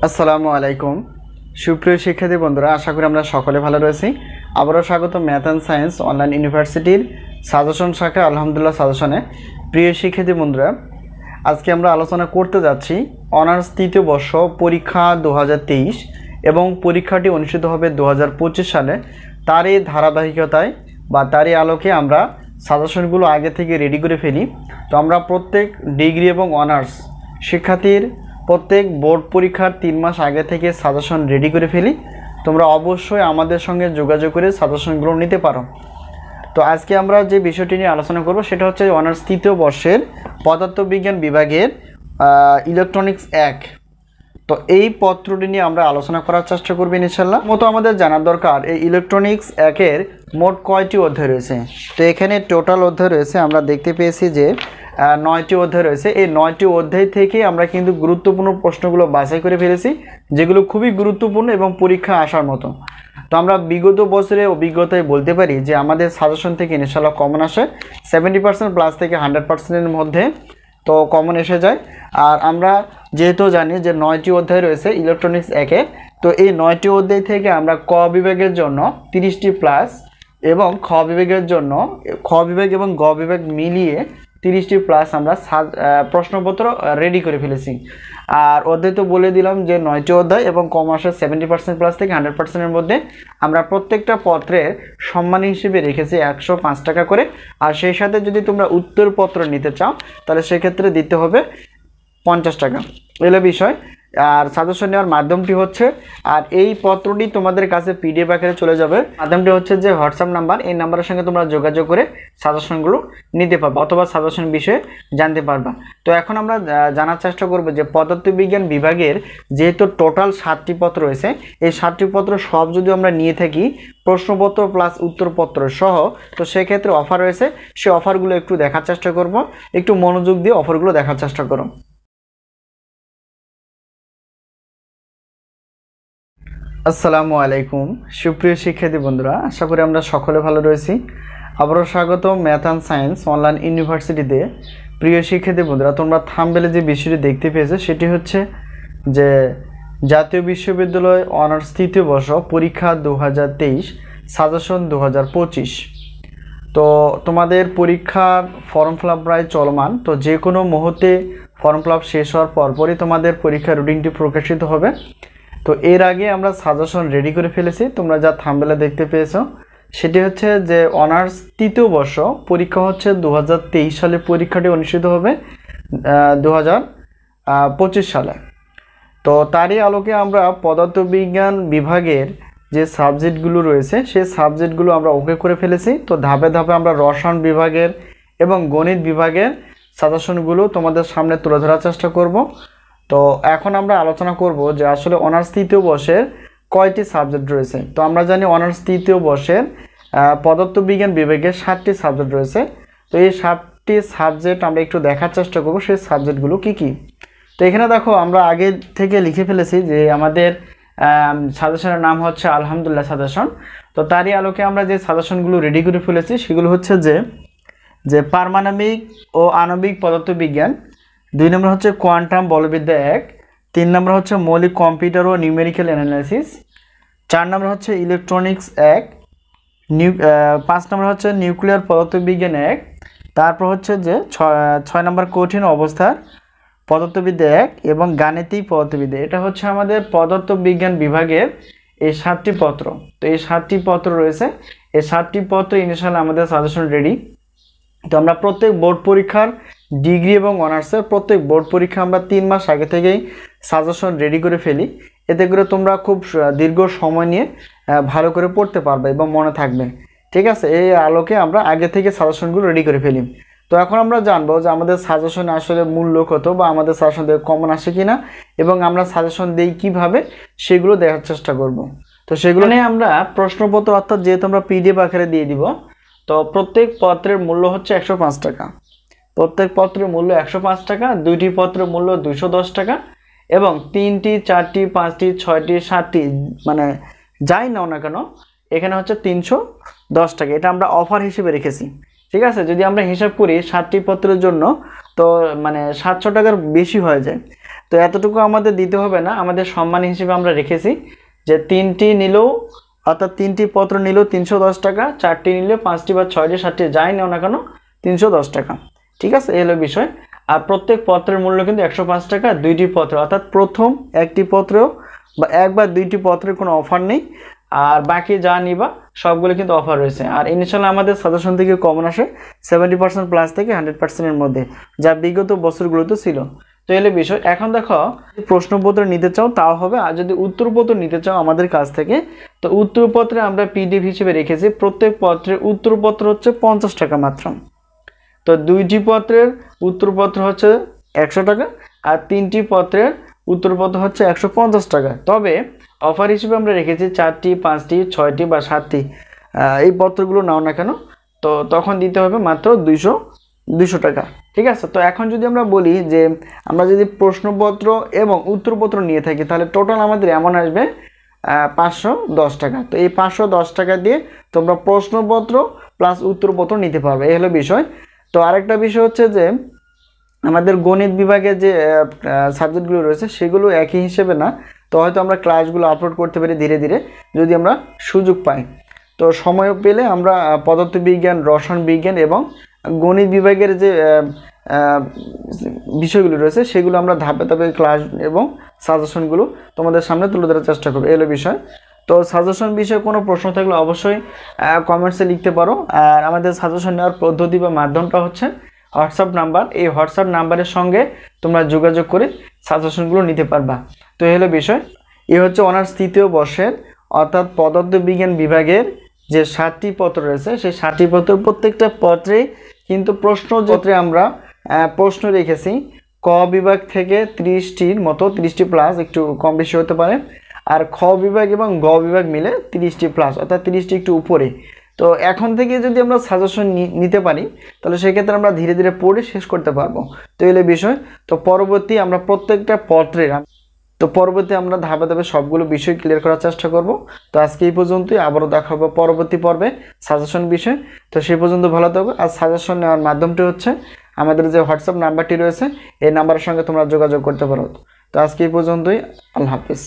আসসালামু আলাইকুম সুপ্রিয় শিক্ষার্থী বন্ধুরা, আশা করি আমরা সকলে ভালো রয়েছি। আবারও স্বাগত ম্যাথ অ্যান্ড সায়েন্স অনলাইন ইউনিভার্সিটির সাজেশন শাখা আলহামদুলিল্লাহ সাজেশনে। প্রিয় শিক্ষার্থী বন্ধুরা, আজকে আমরা আলোচনা করতে যাচ্ছি অনার্স তৃতীয় বর্ষ পরীক্ষা 2023 এবং পরীক্ষাটি অনুষ্ঠিত হবে 2025 সালে। তারই ধারাবাহিকতায় বা তারই আলোকে আমরা সাজেশনগুলো আগে থেকে রেডি করে ফেলি। তো আমরা প্রত্যেক ডিগ্রি এবং অনার্স শিক্ষার্থীর প্রত্যেক বোর্ড পরীক্ষার 3 মাস আগে থেকে সাজেশন রেডি করে ফেলি। তোমরা অবশ্যই আমাদের সঙ্গে যোগাযোগ করে সাজেশনগুলো নিতে পারো। তো আজকে আমরা যে বিষয়টি নিয়ে আলোচনা করব সেটা হচ্ছে অনার্স তৃতীয় বর্ষের পদার্থবিজ্ঞান বিভাগের ইলেকট্রনিক্স 1। তো এই পত্রটি নিয়ে আমরা আলোচনা করার চেষ্টা করব ইনশাআল্লাহ। মতো আমাদের জানার দরকার এই ইলেকট্রনিক্স 1-এর মোট কয়টি অধ্যায় রয়েছে। তো এখানে টোটাল অধ্যায় রয়েছে, আমরা দেখতে পেয়েছি যে 9টি অধ্যায় রয়েছে। এই 9টি অধ্যায় থেকে আমরা কিন্তু গুরুত্বপূর্ণ প্রশ্নগুলো বাছাই করে ফেলেছি, যেগুলো খুবই গুরুত্বপূর্ণ এবং পরীক্ষা আসার মতো। তো আমরা বিগত বছরের অভিজ্ঞতায় বলতে পারি যে আমাদের সাজেশন থেকে ইনশাআল্লাহ কমন আসে 70% প্লাস থেকে 100%-এর মধ্যে তো কমন এসে যায়। আর আমরা যেহেতু জানি যে 9টি অধ্যায় রয়েছে ইলেকট্রনিক্স 1-এ, তো এই 9টি অধ্যায় থেকে আমরা ক বিভাগের জন্য 30টি প্লাস এবং খ বিভাগের জন্য খ বিভাগ এবং গ বিভাগ মিলিয়ে 30টি প্লাস আমরা প্রশ্নপত্র রেডি করে ফেলেছি। আর অধ্যায় তো বলে দিলাম যে 9টি অধ্যায় এবং কম আসে 70% প্লাস থেকে 100%-এর মধ্যে। আমরা প্রত্যেকটা পত্রের সম্মান হিসেবে রেখেছি 105 টাকা করে। আর সেই সাথে যদি তোমরা উত্তরপত্র নিতে চাও তাহলে সেক্ষেত্রে দিতে হবে 50 টাকা, এলো বিষয়। আর সাজেশন নেওয়ার মাধ্যমটি হচ্ছে, আর এই পত্রটি তোমাদের কাছে পিডিএফ আকারে চলে যাবে। মাধ্যমটি হচ্ছে যে হোয়াটসঅ্যাপ নাম্বার, এই নাম্বারের সঙ্গে তোমরা যোগাযোগ করে সাজেশনগুলো নিতে পারবে অথবা সাজেশন বিষয়ে জানতে পারবা। তো এখন আমরা জানার চেষ্টা করব যে পদার্থবিজ্ঞান বিভাগের যেহেতু টোটাল 7টি পত্র রয়েছে, এই 7টি পত্র সব যদি আমরা নিয়ে থাকি প্রশ্নপত্র প্লাস উত্তরপত্র সহ, তো সেক্ষেত্রে অফার রয়েছে। সেই অফারগুলো একটু দেখার চেষ্টা করব, একটু মনোযোগ দিয়ে অফারগুলো দেখার চেষ্টা করো। আসসালামু আলাইকুম সুপ্রিয় শিক্ষার্থী বন্ধুরা, আশা করি আমরা সকলে ভালো রয়েছি। আবারও স্বাগত ম্যাথ অ্যান্ড সায়েন্স অনলাইন ইউনিভার্সিটিতে। প্রিয় শিক্ষার্থী বন্ধুরা, তোমরা থাম্বনেলে যে বিষয়টি দেখতে পেয়েছো সেটি হচ্ছে যে জাতীয় বিশ্ববিদ্যালয় অনার্স তৃতীয় বর্ষ পরীক্ষা 2023 সাজেশন 2025। তো তোমাদের পরীক্ষার ফর্ম ফিল আপ প্রায় চলমান। তো যে কোনো মুহূর্তে ফর্ম ফিল আপ শেষ হওয়ার পরপরই তোমাদের পরীক্ষার রুটিনটি প্রকাশিত হবে। তো এর আগে আমরা সাজেশন রেডি করে ফেলেছি, তোমরা যা থাম্বনেলে দেখতে পেয়েছো সেটি হচ্ছে যে অনার্স তৃতীয় বর্ষ পরীক্ষা হচ্ছে 2023 সালে পরীক্ষাটি অনুষ্ঠিত হবে 2025 সালে। তো তারই আলোকে আমরা পদার্থবিজ্ঞান বিভাগের যে সাবজেক্টগুলো রয়েছে সেই সাবজেক্টগুলো আমরা ওকে করে ফেলেছি। তো ধাপে ধাপে আমরা রসায়ন বিভাগের এবং গণিত বিভাগের সাজেশনগুলো তোমাদের সামনে তুলে ধরার চেষ্টা করব। তো এখন আমরা আলোচনা করব যে আসলে অনার্স তৃতীয় বর্ষের কয়টি সাবজেক্ট রয়েছে। তো আমরা জানি অনার্স তৃতীয় বর্ষের পদার্থবিজ্ঞান বিভাগের 7টি সাবজেক্ট রয়েছে। তো এই 7টি সাবজেক্ট আমরা একটু দেখার চেষ্টা করব সেই সাবজেক্টগুলো কি কি। তো এখানে দেখো আমরা আগে থেকে লিখে ফেলেছি যে আমাদের সাজেশনের নাম হচ্ছে আলহামদুলিল্লাহ সাজেশন। তো তারই আলোকে আমরা যে সাজেশনগুলো রেডি করে ফেলেছি সেগুলো হচ্ছে যে পারমাণবিক ও আণবিক পদার্থবিজ্ঞান, 2 নম্বর হচ্ছে কোয়ান্টাম বলবিদ্যা 1, 3 নম্বর হচ্ছে মৌলিক কম্পিউটার ও নিউমেরিক্যাল অ্যানালাইসিস, 4 নম্বর হচ্ছে ইলেকট্রনিক্স 1, 5 নম্বর হচ্ছে নিউক্লিয়ার পদার্থবিজ্ঞান 1, তারপর হচ্ছে যে 6 নম্বর কঠিন অবস্থার পদার্থবিদ্যা 1 এবং গাণিতিক পদার্থবিদ্যা। এটা হচ্ছে আমাদের পদার্থবিজ্ঞান বিভাগের এই 7টি পত্র। তো এই 7টি পত্র রয়েছে, এই 7টি পত্র ইনশাআল্লাহ আমাদের সাজেশন রেডি। তো আমরা প্রত্যেক বোর্ড পরীক্ষার ডিগ্রি এবং অনার্সের প্রত্যেক বোর্ড পরীক্ষা আমরা 3 মাস আগে থেকেই সাজেশন রেডি করে ফেলি। এতে করে তোমরা খুব দীর্ঘ সময় নিয়ে ভালো করে পড়তে পারবে এবং মনে থাকবে। ঠিক আছে, এই আলোকে আমরা আগে থেকে সাজেশনগুলো রেডি করে ফেলি। তো এখন আমরা জানবো যে আমাদের সাজেশনে আসলে মূল্য কত বা আমাদের সাজেশন থেকে কমন আসে কিনা এবং আমরা সাজেশন দিই কিভাবে সেগুলো দেখার চেষ্টা করব। তো সেগুলো নিয়ে আমরা প্রশ্নপত্র অর্থাৎ যেহেতু আমরা পিডিএফ আকারে দিয়ে দিব, তো প্রত্যেক পত্রের মূল্য হচ্ছে 105 টাকা। প্রত্যেক পত্রের মূল্য 105 টাকা, 2টি পত্রের মূল্য 210 টাকা এবং 3টি 4টি 5টি 6টি 7টি মানে যাই নাও না কেন এখানে হচ্ছে 310 টাকা। এটা আমরা অফার হিসেবে রেখেছি। ঠিক আছে, যদি আমরা হিসাব করি 7টি পত্রের জন্য তো মানে 700 টাকার বেশি হয়ে যায়। তো এতটুকু আমাদের দিতে হবে না, আমাদের সম্মান হিসেবে আমরা রেখেছি যে 3টি নিলেও অর্থাৎ 3টি পত্র নিলেও 310 টাকা, 4টি নিলেও 5টি বা 6টি 7টি যাই নেও না কেন 310 টাকা। ঠিক আছে, এই হলো বিষয়। আর প্রত্যেক পত্রের মূল্য কিন্তু 105 টাকা, 2টি পত্র অর্থাৎ প্রথম একটি পত্রেও বা এক বা 2টি পত্রের কোনো অফার নেই, আর বাকি যা নিবা সবগুলো কিন্তু অফার রয়েছে। আর ইনশাআল্লাহ আমাদের সাজেশন থেকে কমন আসে 70% প্লাস থেকে 100%-এর মধ্যে, যা বিগত বছরগুলোতে ছিল। তো এলে বিষয়। এখন দেখো, প্রশ্নপত্র নিতে চাও তাও হবে, আর যদি উত্তরপত্র নিতে চাও আমাদের কাছ থেকে, তো উত্তরপত্রে আমরা পিডিএফ হিসেবে রেখেছি। প্রত্যেক পত্রের উত্তরপত্র হচ্ছে 50 টাকা মাত্র। তো 2টি পত্রের উত্তরপত্র হচ্ছে 100 টাকা, আর 3টি পত্রের উত্তরপত্র হচ্ছে 150 টাকা। তবে অফার হিসেবে আমরা রেখেছি 4টি, 5টি, 6টি বা 7টি এই পত্রগুলো নাও না কেন, তো তখন দিতে হবে মাত্র 200 টাকা। ঠিক আছে, তো এখন যদি আমরা বলি যে আমরা যদি প্রশ্নপত্র এবং উত্তরপত্র নিয়ে থাকি, তাহলে টোটাল আমাদের এমন আসবে 510 টাকা। তো এই 510 টাকা দিয়ে তোমরা প্রশ্নপত্র প্লাস উত্তরপত্র নিতে পারবে, এই হলো বিষয়। তো আরেকটা বিষয় হচ্ছে যে আমাদের গণিত বিভাগে যে সাবজেক্টগুলো রয়েছে সেগুলো একই হিসেবে না। তো হয়তো আমরা ক্লাসগুলো আপলোড করতে পারি ধীরে ধীরে যদি আমরা সুযোগ পাই। তো সময় পেলে আমরা পদার্থবিজ্ঞান, রসায়ন বিজ্ঞান এবং গণিত বিভাগের যে বিষয়গুলো রয়েছে সেগুলো আমরা ধাপে ধাপে ক্লাস এবং সাজেশনগুলো তোমাদের সামনে তুলে ধরার চেষ্টা করবো, এলো বিষয়। তো সাজেশন বিষয়ে কোনো প্রশ্ন থাকলে অবশ্যই কমেন্টসে লিখতে পারো। আর আমাদের সাজেশন নেওয়ার পদ্ধতি বা মাধ্যমটা হচ্ছে হোয়াটসঅ্যাপ নাম্বার। এই হোয়াটসঅ্যাপ নাম্বারের সঙ্গে তোমরা যোগাযোগ করে সাজেশনগুলো নিতে পারবা। তো এই হলো বিষয়। এই হচ্ছে অনার্স 3য় বর্ষের অর্থাৎ পদার্থবিজ্ঞান বিভাগের যে 7টি পত্র রয়েছে, সেই 7টি পত্র প্রত্যেকটা পত্রেই কিন্তু প্রশ্নপত্রে আমরা প্রশ্ন রেখেছি ক বিভাগ থেকে 30টির মতো, 30টি প্লাস, একটু কম বেশি হতে পারে। আর খ বিভাগ এবং গ বিভাগ মিলে 30টি প্লাস অর্থাৎ 30টি একটু উপরে। তো এখন থেকে যদি আমরা সাজেশন নিতে পারি তাহলে সেক্ষেত্রে আমরা ধীরে ধীরে পড়ে শেষ করতে পারবো। তো এলে বিষয়। তো পরবর্তী আমরা প্রত্যেকটা পত্রের আমরা ধাপে ধাপে সবগুলো বিষয় ক্লিয়ার করার চেষ্টা করব। তো আজকে এই পর্যন্তই, আবারও দেখা হবে পরবর্তী পর্বে সাজেশন বিষয়। তো সেই পর্যন্ত ভালো থাকবে। আর সাজেশন নেওয়ার মাধ্যমটি হচ্ছে আমাদের যে হোয়াটসঅ্যাপ নাম্বারটি রয়েছে এই নাম্বারের সঙ্গে তোমরা যোগাযোগ করতে পারো। তো আজকে এই পর্যন্তই, আল্লাহ হাফিজ।